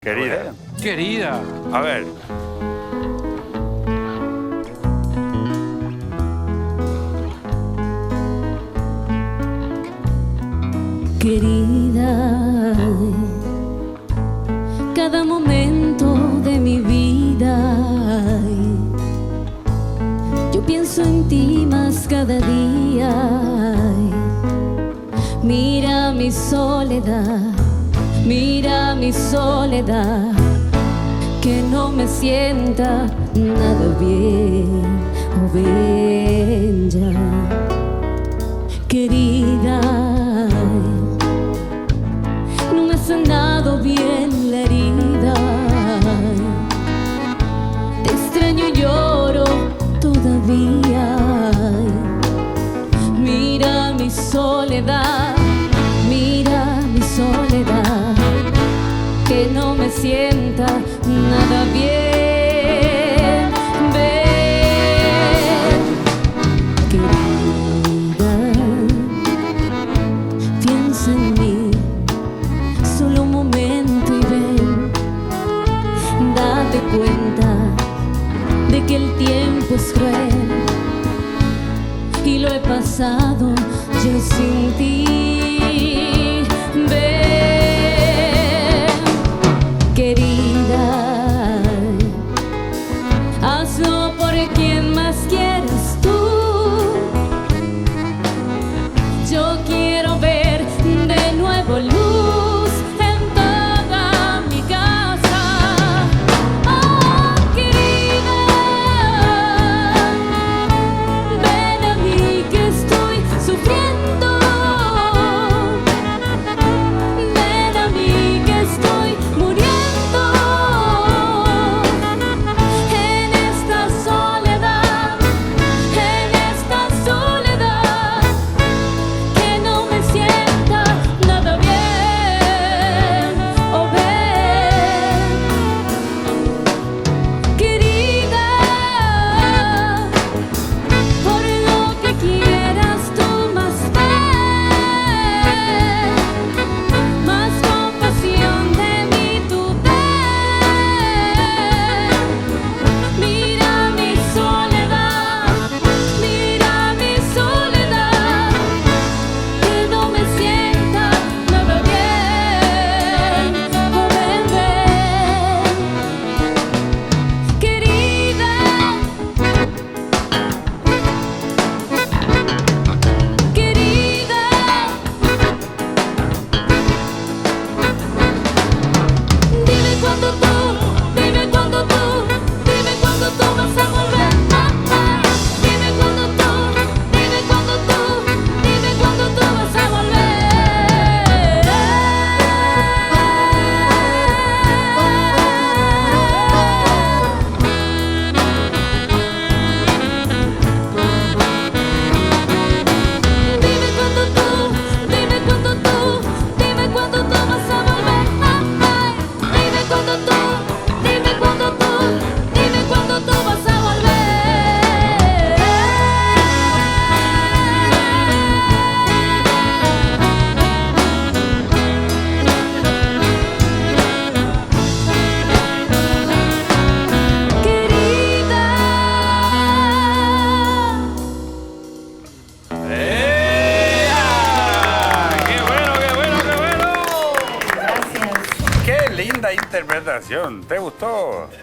Querida. Querida. A ver. Querida, cada momento de mi vida, yo pienso en ti más cada día. Mira mi soledad, mira mi soledad, que no me sienta nada bien, oh ven ya, querida. No me ha sanado bien la herida, te extraño y lloro todavía. Mira mi soledad, mira mi soledad, que no me sienta nada bien. Ven, querida, piensa en mí solo un momento y ven, date cuenta de que el tiempo es cruel y lo he pasado yo sin ti. Ven, querida, hazlo por quien más quieras tú. Yo quiero ver de nuevo luz en toda mi casa. Oh, querida, ven a mí que estoy sufriendo. Ven a mí que estoy muriendo en esta soledad, que no me sienta nada bien. Oh, ven, querida, por lo que quieras tú más ven, más compasión de mí tú ten. Mira mi soledad, que no me sienta nada bien. Oh, ven, ven, querida, querida. Dime cuándo tú, dime cuándo tú, dime cuándo tú vas a volver. Dime cuándo tú, dime cuándo tú, dime cuándo tú vas a Dime cuándo tú, dime cuándo tú, dime cuándo tú vas a volver. Dime cuándo tú, dime cuándo tú, dime cuándo tú vas a volver. Querida. ¡Ea! ¡Qué bueno, qué bueno, qué bueno! Gracias. ¡Qué linda interpretación! ¿Te gustó?